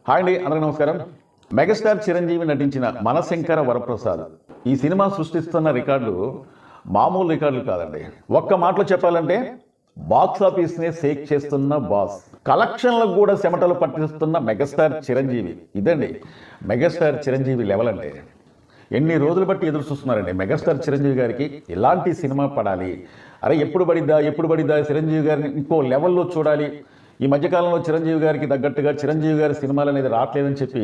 Hi అండి, అందరికీ నమస్కారం. మెగాస్టార్ చిరంజీవి నటించిన మనశంకర వరప్రసాద్ ఈ సినిమా సృష్టిస్తున్న రికార్డులు మామూలు రికార్డులు కాదండి. ఒక్క మాటలో చెప్పాలంటే బాక్స్ ఆఫీస్నే షేక్ చేస్తున్న బాస్, కలెక్షన్లకు కూడా చెమటలు పట్టిస్తున్న మెగాస్టార్ చిరంజీవి. ఇదండి మెగాస్టార్ చిరంజీవి లెవెల్ అంటే. ఎన్ని రోజులు బట్టి ఎదురు చూస్తున్నారండి మెగాస్టార్ చిరంజీవి గారికి ఇలాంటి సినిమా పడాలి, అరే ఎప్పుడు పడిద్దా చిరంజీవి గారిని ఇంకో లెవెల్లో చూడాలి. ఈ మధ్యకాలంలో చిరంజీవి గారికి తగ్గట్టుగా చిరంజీవి గారి సినిమాలు అనేది రావట్లేదని చెప్పి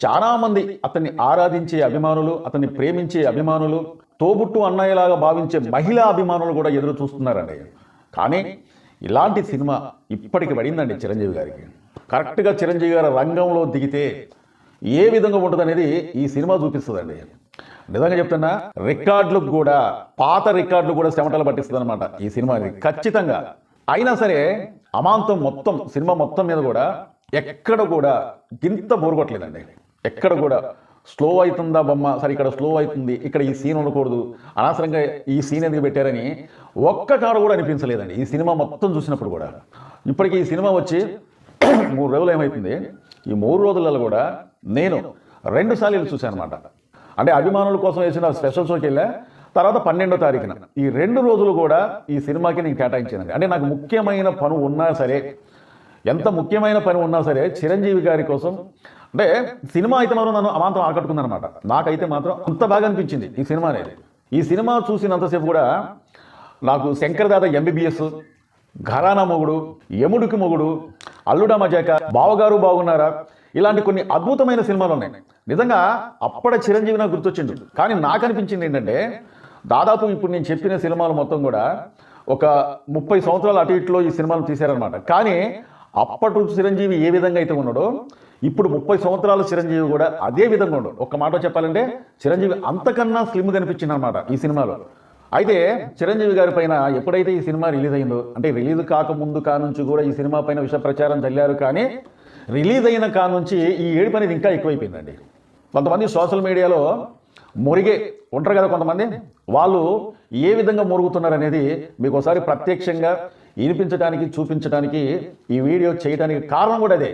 చాలామంది అతన్ని ఆరాధించే అభిమానులు, అతన్ని ప్రేమించే అభిమానులు, తోబుట్టు అన్నయ్యలాగా భావించే మహిళా అభిమానులు కూడా ఎదురు చూస్తున్నారండి. కానీ ఇలాంటి సినిమా ఇప్పటికి పడిందండి చిరంజీవి గారికి. కరెక్ట్గా చిరంజీవి గారి రంగంలో దిగితే ఏ విధంగా ఉంటుంది అనేది ఈ సినిమా చూపిస్తుందండి. నిజంగా చెప్తున్నా, రికార్డులకు కూడా, పాత రికార్డులు కూడా చెమటలు పట్టిస్తుంది అనమాట ఈ సినిమా ఖచ్చితంగా. అయినా సరే అమాంతం మొత్తం సినిమా మొత్తం మీద కూడా ఎక్కడ కూడా ఇంత బోరు కొట్టలేదండి. ఎక్కడ కూడా స్లో అవుతుందా బొమ్మ, సరే ఇక్కడ స్లో అవుతుంది, ఇక్కడ ఈ సీన్ ఉండకూడదు, అనవసరంగా ఈ సీన్ ఎందుకు పెట్టారని ఒక్క కాడ కూడా అనిపించలేదండి ఈ సినిమా మొత్తం చూసినప్పుడు కూడా. ఇప్పటికీ ఈ సినిమా వచ్చి 3 రోజులు ఏమవుతుంది, ఈ 3 రోజులలో కూడా నేను 2 సార్లు చూశాను అనమాట. అంటే అభిమానుల కోసం వేసిన స్పెషల్ షోకి వెళ్ళా, తర్వాత 12వ తారీఖున ఈ 2 రోజులు కూడా ఈ సినిమాకి నేను కేటాయించానండి. అంటే నాకు ముఖ్యమైన పని ఉన్నా సరే, ఎంత ముఖ్యమైన పని ఉన్నా సరే చిరంజీవి గారి కోసం, అంటే సినిమా అయితే మాత్రం నన్ను అమాంతం ఆకట్టుకుందనమాట. నాకైతే మాత్రం అంత బాగా అనిపించింది ఈ సినిమా అనేది. ఈ సినిమా చూసినంతసేపు కూడా నాకు శంకరదాద ఎంబీబీఎస్, ఘరానా మొగుడు, యముడికి మొగుడు, అల్లుడా మజాక, బావగారు బాగున్నారా, ఇలాంటి కొన్ని అద్భుతమైన సినిమాలు ఉన్నాయి. నిజంగా అప్పటి చిరంజీవి నాకు గుర్తొచ్చిండు. కానీ నాకు అనిపించింది ఏంటంటే, దాదాపు ఇప్పుడు నేను చెప్పిన సినిమాలు మొత్తం కూడా ఒక 30 సంవత్సరాలు అటు ఇట్లో ఈ సినిమాలు తీశారనమాట. కానీ అప్పటి చిరంజీవి ఏ విధంగా అయితే ఉన్నాడో, ఇప్పుడు 30 సంవత్సరాల చిరంజీవి కూడా అదే విధంగా ఉన్నాడు. ఒక్క మాట చెప్పాలంటే చిరంజీవి అంతకన్నా స్లిమ్ కనిపించింది అనమాట ఈ సినిమాలో. అయితే చిరంజీవి గారి పైన ఎప్పుడైతే ఈ సినిమా రిలీజ్ అయిందో, అంటే రిలీజ్ కాకముందు కానుంచి కూడా ఈ సినిమా పైన విష ప్రచారం చల్లారు. కానీ రిలీజ్ అయిన కానుంచి ఈ ఏడుపు అనేది ఇంకా ఎక్కువైపోయిందండి. కొంతమంది సోషల్ మీడియాలో మురిగే ఉంటారు కదా కొంతమంది, వాళ్ళు ఏ విధంగా మురుగుతున్నారు అనేది మీకు ఒకసారి ప్రత్యక్షంగా వినిపించడానికి, చూపించడానికి ఈ వీడియో చేయడానికి కారణం కూడా అదే.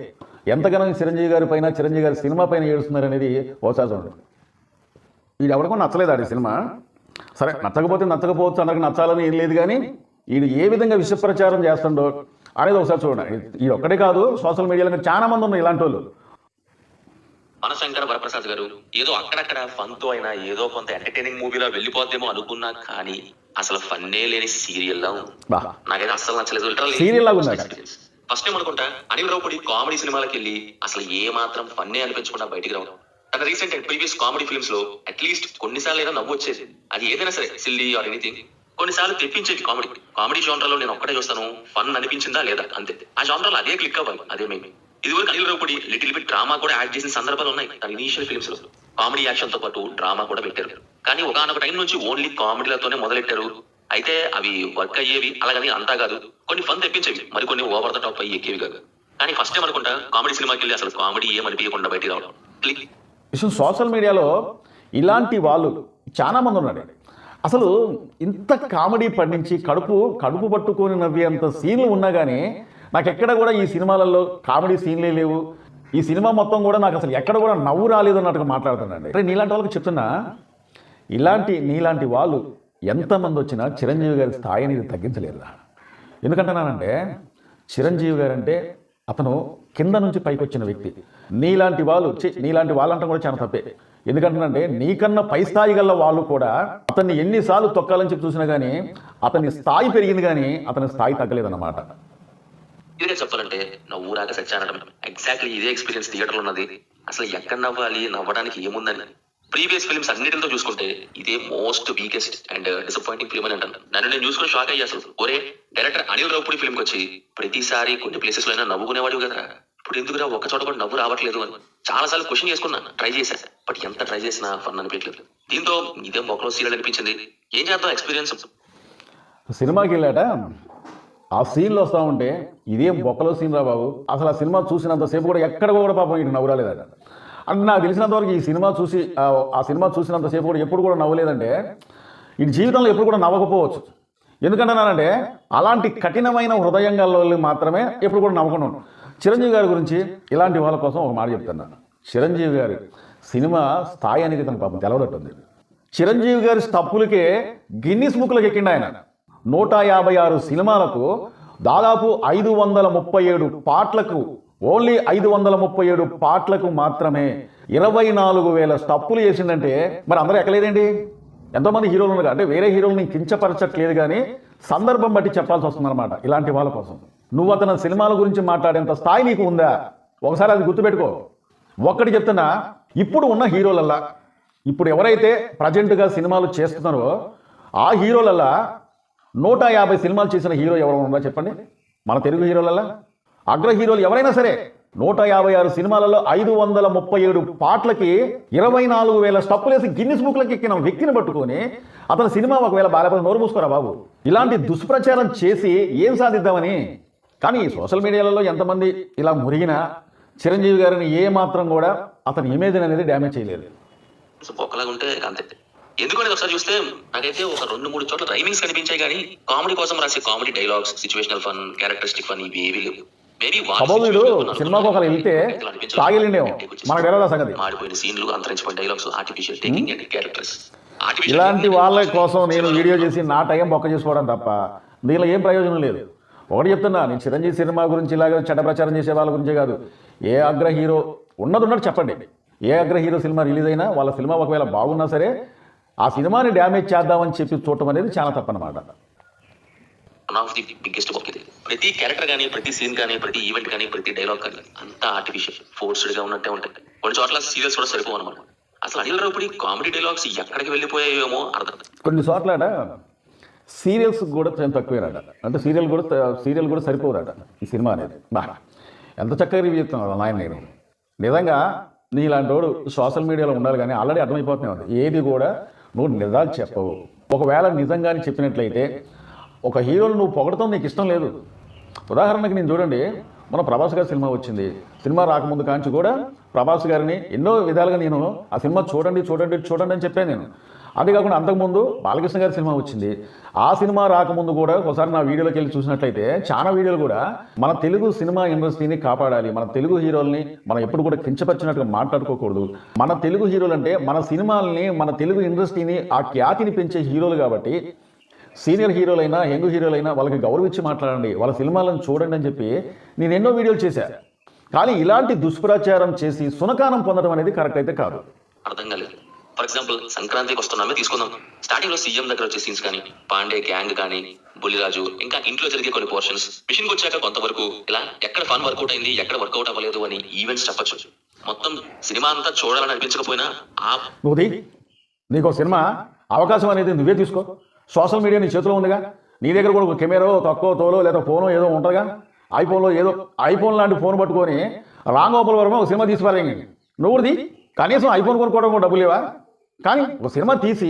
ఎంతగానో చిరంజీవి గారి పైన, చిరంజీవి గారి సినిమా పైన ఏడుస్తున్నారు అనేది ఒకసారి చూడండి. ఇది ఎవరికో నచ్చలేదు ఆ సినిమా. సరే నచ్చకపోవచ్చు, అందరికి నచ్చాలని ఏం లేదు. కానీ వీడు ఏ విధంగా విష ప్రచారం చేస్తుండో అనేది ఒకసారి చూడండి. ఇది ఒక్కటే కాదు, సోషల్ మీడియాలో చాలా మంది ఉన్నారు ఇలాంటి వాళ్ళు. మనశంకర వరప్రసాద్ గారు ఏదో అక్కడక్కడ ఫన్ తో అయినా ఏదో కొంత ఎంటర్టైనింగ్ మూవీలో వెళ్ళిపోద్దేమో అనుకున్నా, కానీ అసలు ఫన్నే లేని సీరియల్ లా ఉంది. నాకైతే అస్సలు నచ్చలేదు. సీరియల్ లాగా ఉంది. ఫస్ట్ టైం అనుకుంటా అనిల్ రావుపూడి కామెడీ సినిమాలకు వెళ్ళి అసలు ఏ మాత్రం ఫన్నే అనిపించకుండా బయటికి రావడం. తన recent and previous comedy films లో అట్లీస్ట్ కొన్నిసార్లు ఏదో నవ్వు వచ్చేది. అది ఏదైనా సరే, సిల్లీ ఆర్ ఎనీథింగ్. కొన్నిసార్లు తెప్పించేది కామెడీ జానర్లో నేను ఒక్కడే చూస్తాను, ఫన్ అనిపించిందా లేదా అంతే. ఆ జానర్లో అదే క్లిక్ అవ్వాలి, అదే మేము. ఇదివరకు Anil Ravipudi little bit drama కూడా యాడ్ చేసిన సందర్భాలు ఉన్నాయి. తన ఇనీషియల్ ఫిల్మ్స్ లో కామెడీ యాక్షన్ తో పాటు డ్రామా కూడా పెట్టారు. కానీ ఒకనొక టైం నుంచి ఓన్లీ కామెడీలతోనే మొదలెట్టారు. అయితే అవి వర్క్ అయ్యేవి, అలాగని అంతా కాదు. కొన్ని ఫన్ తెప్పించేవి, మరికొన్ని ఓవర్ ద టాప్ అయ్యి ఎక్కేవి కాదు. కానీ ఫస్ట్ టైం అనుకుంటా కామెడీ సినిమాకి వెళ్ళి అసలు కామెడీ ఏమనిపించకుండా బయటికి రావడం. క్లిక్. సోషల్ మీడియాలో ఇలాంటి వాళ్ళు చాలా మంది ఉన్నారు. అసలు ఇంత కామెడీ పండించి కడుపు పట్టుకొని నవ్వేంత సీన్లు ఉన్నా కానీ నాకు ఎక్కడ కూడా ఈ సినిమాలలో కామెడీ సీన్లే లేవు. ఈ సినిమా మొత్తం కూడా నాకు అసలు ఎక్కడ కూడా నవ్వు రాలేదు అన్నట్టుగా మాట్లాడుతున్నాండి. అంటే నీలాంటి వాళ్ళకి చెప్తున్నా, నీలాంటి వాళ్ళు ఎంతమంది వచ్చినా చిరంజీవి గారి స్థాయి అనేది తగ్గించలేరు. ఎందుకంటున్నానంటే చిరంజీవి గారు అంటే అతను కింద నుంచి పైకి వచ్చిన వ్యక్తి. నీలాంటి వాళ్ళంటే కూడా చాలా తప్పే. ఎందుకంటే నీకన్నా పై స్థాయి గల వాళ్ళు కూడా అతన్ని ఎన్నిసార్లు తొక్కాలని చెప్పి చూసినా కానీ అతని స్థాయి పెరిగింది, కానీ అతని స్థాయి తగ్గలేదన్నమాట. ఇదే చెప్పాలంటే నవ్వు రాక సచ్చానడం ఎగ్జాక్ట్లీ ఇదే ఎక్స్పీరియన్స్ థియేటర్లో ఉన్నది. అసలు ఎక్కడ నవ్వాలి, నవ్వడానికి ఏముందని. ప్రీవియస్ ఫిల్మ్స్ అన్నిటితో చూసుకుంటే ఇదే most weakest and disappointing film అని అంటాను. నన్ను నేను చూసుకుని షాక్ అయ్యా. అసలు ఒరే డైరెక్టర్ అనిల్ రావుపూడి ఫిల్మ్కి వచ్చి ప్రతిసారి కొన్ని ప్లేసెస్ లో అయినా నవ్వుకునేవాడు కదా, ఇప్పుడు ఎందుకురా ఒక చోట కూడా నవ్వు రావట్లేదు అని చాలా సార్లు క్వశ్చన్ చేసుకున్నా, ట్రై చేశాను. బట్ ఎంత ట్రై చేసినా ఫన్ అనిపించలేదు. దీంతో ఇదే మొక్కలో సీరియల్ అనిపించింది. ఏం చేద్దాం ఎక్స్పీరియన్స్. సినిమాకి వెళ్ళాట ఆ సీన్లు వస్తూ ఉంటే ఇదేం బొక్కలో సీన్ రా బాబు, అసలు ఆ సినిమా చూసినంతసేపు కూడా ఎక్కడ కూడా పాపం ఇటు నవ్వు రాలేదట. అంటే నాకు తెలిసినంతవరకు ఈ సినిమా చూసి ఆ సినిమా చూసినంతసేపు కూడా ఎప్పుడు కూడా నవ్వలేదంటే ఈ జీవితంలో ఎప్పుడు కూడా నవ్వకపోవచ్చు. ఎందుకంటున్నానంటే అలాంటి కఠినమైన హృదయం గల వాళ్ళు మాత్రమే ఎప్పుడు కూడా నవ్వకుండా. చిరంజీవి గారి గురించి ఇలాంటి వాళ్ళ కోసం ఒక మాట చెప్తున్నాను. చిరంజీవి గారి సినిమా స్థాయి అనేది తన పాపం తెలవదట్టుంది. చిరంజీవి గారి స్టప్పులకే గిన్నిస్ బుక్లకు ఎక్కిండు ఆయన. 156 సినిమాలకు దాదాపు 537 పాటలకు, ఓన్లీ 537 పాటలకు మాత్రమే 24,000 స్టప్పులు చేసిందంటే మరి అందరూ ఎక్కలేదండి. ఎంతోమంది హీరోలు ఉన్నారు, అంటే వేరే హీరోలని కించపరచట్లేదు కానీ సందర్భం బట్టి చెప్పాల్సి వస్తుందన్నమాట. ఇలాంటి వాళ్ళ కోసం నువ్వు అతని సినిమాల గురించి మాట్లాడేంత స్థాయి నీకు ఉందా? ఒకసారి అది గుర్తుపెట్టుకో. ఒక్కటి చెప్తున్నా, ఇప్పుడు ఉన్న హీరోలల్లా, ఇప్పుడు ఎవరైతే ప్రజెంట్గా సినిమాలు చేస్తున్నారో ఆ హీరోలల్లా 150 సినిమాలు చేసిన హీరో ఎవరు ఉన్నారో చెప్పండి. మన తెలుగు హీరోలల్లా అగ్ర హీరోలు ఎవరైనా సరే 156 సినిమాలలో 537 పాటలకి 24,000 స్టప్పులేసి గిన్నిస్ బుక్లకి ఎక్కిన వ్యక్తిని పట్టుకొని అతని సినిమా ఒకవేళ బాలేపతి నోరు మూసుకోరా బాబు. ఇలాంటి దుష్ప్రచారం చేసి ఏం సాధిద్దామని. కానీ సోషల్ మీడియాలలో ఎంతమంది ఇలా మురిగినా చిరంజీవి గారిని ఏ మాత్రం కూడా అతని ఇమేజ్ అనేది డ్యామేజ్ చేయలేదు. ఒక్కలాగా ఉంటే అంతే. ఎందుకంటే ఒకసారి చూస్తే నాకైతే ఒక 2-3 చోట్ల రైమింగ్స్ కనిపించాయి కానీ కామెడీ కోసం రాసే comedy dialogues, situational fun, characteristic fun ఇవి ఏవి లేవు. వీడు సినిమాకి ఒకరు వెళ్తే తాగిలిండేమో మనకు తెలియదా సంగతి. మాడిపోయిన సీన్లు, అంతరించిపోయిన dialogues, artificial taking and characters. ఇలాంటి వాళ్ళ కోసం నేను వీడియో చేసి నా టైం బొక్క చేసుకోవడం తప్ప దీనిలో ఏం ప్రయోజనం లేదు. ఒకటి చెప్తున్నా, నేను చిరంజీవి సినిమా గురించి ఇలాగ చెడ్డ ప్రచారం చేసే వాళ్ళ గురించే కాదు. ఏ అగ్ర హీరో ఉన్నట్టు చెప్పండి. ఏ అగ్ర హీరో సినిమా రిలీజ్ అయినా వాళ్ళ సినిమా ఒకవేళ బాగున్నా సరే ఆ సినిమాని డ్యామేజ్ చేద్దామని చెప్పి చూడటం అనేది చాలా తప్పనమాట. One of the biggest work ఇది. ప్రతి క్యారెక్టర్ కానీ, ప్రతి సీన్ కానీ, ప్రతి ఈవెంట్ కానీ, ప్రతి డైలాగ్ కానీ అంతా ఆర్టిఫిషియల్, ఫోర్స్డ్ గా ఉన్నట్టే ఉంటాయి. కొన్ని చోట్ల సీరియల్స్ కూడా సరిపోవు అనమాట. అసలు అనిల్ రావిపూడి కామెడీ డైలాగ్స్ ఎక్కడికి వెళ్ళిపోయాయేమో అర్థం. కొన్ని చోట్ల సీరియల్స్ కూడా తక్కువేనట, అంటే సీరియల్ కూడా సరిపోరట ఈ సినిమా అనేది. ఎంత చక్కగా రివ్యూ చెప్తున్నాడు నాయన. నేను నిజంగా నీ ఇలాంటి వాడు సోషల్ మీడియాలో ఉండాలి కానీ ఆల్రెడీ అర్థమైపోతున్నాయి ఉంది. ఏది కూడా నువ్వు నిజాలు చెప్పవు. ఒకవేళ నిజంగానే చెప్పినట్లయితే ఒక హీరోని నువ్వు పొగడతాం నీకు ఇష్టం లేదు. ఉదాహరణకి నేను చూడండి, మన ప్రభాస్ గారి సినిమా వచ్చింది. సినిమా రాకముందు కాంచి కూడా ప్రభాస్ గారిని ఎన్నో విధాలుగా నేను ఆ సినిమా చూడండి అని చెప్పాను నేను. అంతేకాకుండా అంతకుముందు బాలకృష్ణ గారి సినిమా వచ్చింది. ఆ సినిమా రాకముందు కూడా ఒకసారి నా వీడియోలోకి వెళ్ళి చూసినట్లయితే చాలా వీడియోలు కూడా మన తెలుగు సినిమా ఇండస్ట్రీని కాపాడాలి, మన తెలుగు హీరోల్ని మనం ఎప్పుడు కూడా కించపరిచినట్టుగా మాట్లాడుకోకూడదు. మన తెలుగు హీరోలు అంటే మన సినిమాల్ని, మన తెలుగు ఇండస్ట్రీని, ఆ ఖ్యాతిని పెంచే హీరోలు కాబట్టి సీనియర్ హీరోలైనా, యంగ్ హీరోలైనా వాళ్ళకి గౌరవించి మాట్లాడండి, వాళ్ళ సినిమాలను చూడండి అని చెప్పి నేను ఎన్నో వీడియోలు చేశాను. కానీ ఇలాంటి దుష్ప్రచారం చేసి సునకానం పొందడం అనేది కరెక్ట్ అయితే కాదు. అర్థం కాలేదు. ఫర్ ఎగ్జాంపుల్ సంక్రాంతికి వస్తున్నామే తీసుకుందాం. స్టార్టింగ్ లో సీఎం దగ్గర వచ్చే సీన్స్ కానీ, పాండే గ్యాంగ్ కానీ, బుల్లిరాజు, ఇంకా ఇంట్లో జరిగే కొన్ని పోర్షన్స్, మిషన్ వచ్చాక కొంతవరకు ఇలా ఎక్కడ ఫన్ వర్కౌట్ అయింది, ఎక్కడ వర్కౌట్ అవ్వలేదు అని ఈవెంట్స్ చెప్పచ్చు. మొత్తం సినిమా అంతా చూడాలని అనిపించకపోయినా నీకు సినిమా అవకాశం అనేది నువ్వే తీసుకో. సోషల్ మీడియా నీ చేతిలో ఉందిగా. నీ దగ్గర కూడా ఒక కెమెరా తక్కువ తోలో లేదా ఫోనో ఏదో ఉంటుందిగా. ఐఫోన్ లాంటి ఫోన్ పట్టుకొని రాంగోపాల్ వర్మ ఒక సినిమా తీసిపారేంగి. నువ్వుది కనీసం ఐఫోన్ కొనుక్కోవడం కూడా డబ్బులు లేవా? కానీ ఒక సినిమా తీసి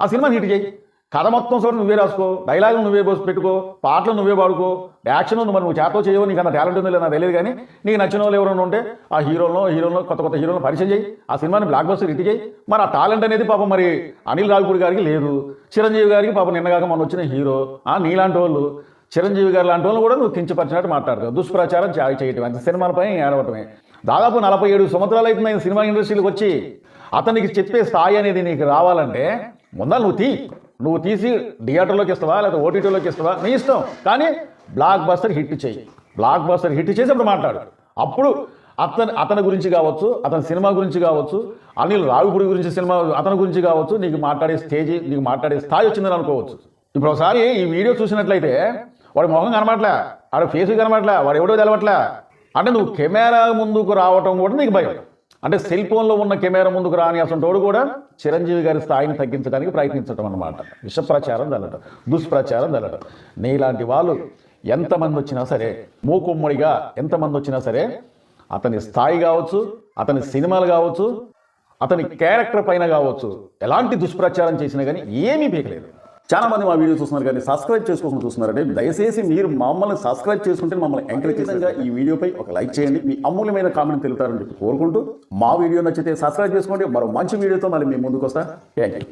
ఆ సినిమా హిట్ చేయి. కథ మొత్తం సోడు నువ్వే రాసుకో, డైలాగులు నువ్వే పెట్టుకో, పాటలు నువ్వే పాడుకో, యాక్షన్ మరి నువ్వు చేతో చేయవు. నీకు అంత టాలెంట్ ఉందో లేదు నాకు తెలియదు. కానీ నీకు నచ్చిన వాళ్ళు ఎవరైనా ఉంటే ఆ హీరోలను కొత్త హీరోలను పరిచయం చేయి, ఆ సినిమాని బ్లాక్ బస్టర్ హిట్ చేయి. మరి ఆ టాలెంట్ అనేది పాపం మరి అనిల్ రావిపూడి గారికి లేదు, చిరంజీవి గారికి పాపం నిన్నగాక మొన్న వచ్చిన హీరో నీలాంటి వాళ్ళు, చిరంజీవి గారు లాంటి వాళ్ళు కూడా నువ్వు కించపరిచినట్టు మాట్లాడతావు. దుష్ప్రచారం చేయటం అంత సినిమాలపై ఏడవటమే. దాదాపు 47 సంవత్సరాలు అవుతుంది ఆయన సినిమా ఇండస్ట్రీకి వచ్చి. అతనికి చెప్పే స్థాయి అనేది నీకు రావాలంటే ముందర నువ్వు తీసి థియేటర్లోకి ఇస్తావా లేదా ఓటీటీలోకి ఇస్తావా నీ ఇష్టం. కానీ బ్లాక్ బస్టర్ హిట్ చేయి. బ్లాక్ బస్టర్ హిట్ చేసి అప్పుడు మాట్లాడు. అప్పుడు అతని గురించి కావచ్చు, అతని సినిమా గురించి కావచ్చు, అనిల్ రావిపూడి గురించి సినిమా అతని గురించి కావచ్చు, నీకు మాట్లాడే స్థాయి వచ్చిందని అనుకోవచ్చు. ఇప్పుడు ఒకసారి ఈ వీడియో చూసినట్లయితే వాడి మొహం కనబడట్లే, వాడి ఫేస్ కనబడట్లే, వాడు ఎవడో తెలవట్లే. అంటే నువ్వు కెమెరా ముందుకు రావటం కూడా నీకు భయం. అంటే సెల్ ఫోన్లో ఉన్న కెమెరా ముందుకు రాని అసలు కూడా చిరంజీవి గారి స్థాయిని తగ్గించడానికి ప్రయత్నించడం అన్నమాట. విషప్రచారం తెల్లటం, దుష్ప్రచారం తెల్లటం. నీలాంటి వాళ్ళు ఎంతమంది వచ్చినా సరే, మూకుమ్మడిగా ఎంతమంది వచ్చినా సరే, అతని స్థాయి కావచ్చు, అతని సినిమాలు కావచ్చు, అతని క్యారెక్టర్ పైన కావచ్చు, ఎలాంటి దుష్ప్రచారం చేసినా కానీ ఏమీ పీకలేదు. చాలా మంది మా వీడియో చూస్తున్నారు కానీ సబ్స్క్రైబ్ చేసుకోకుండా చూస్తున్నారంటే దయచేసి మీరు మమ్మల్ని సబ్స్క్రైబ్ చేసుకుంటే మమ్మల్ని ఎంకరేజ్ చేసేందుగా ఈ వీడియోపై ఒక లైక్ చేయండి. మీ అమూల్యమైన కామెంట్ తెలుపుతారని చెప్పి కోరుకుంటూ మా వీడియో నచ్చితే సబ్స్క్రైబ్ చేసుకోండి. మరో మంచి వీడియోతో మళ్ళీ మేము ముందుకు వస్తా. Thank you.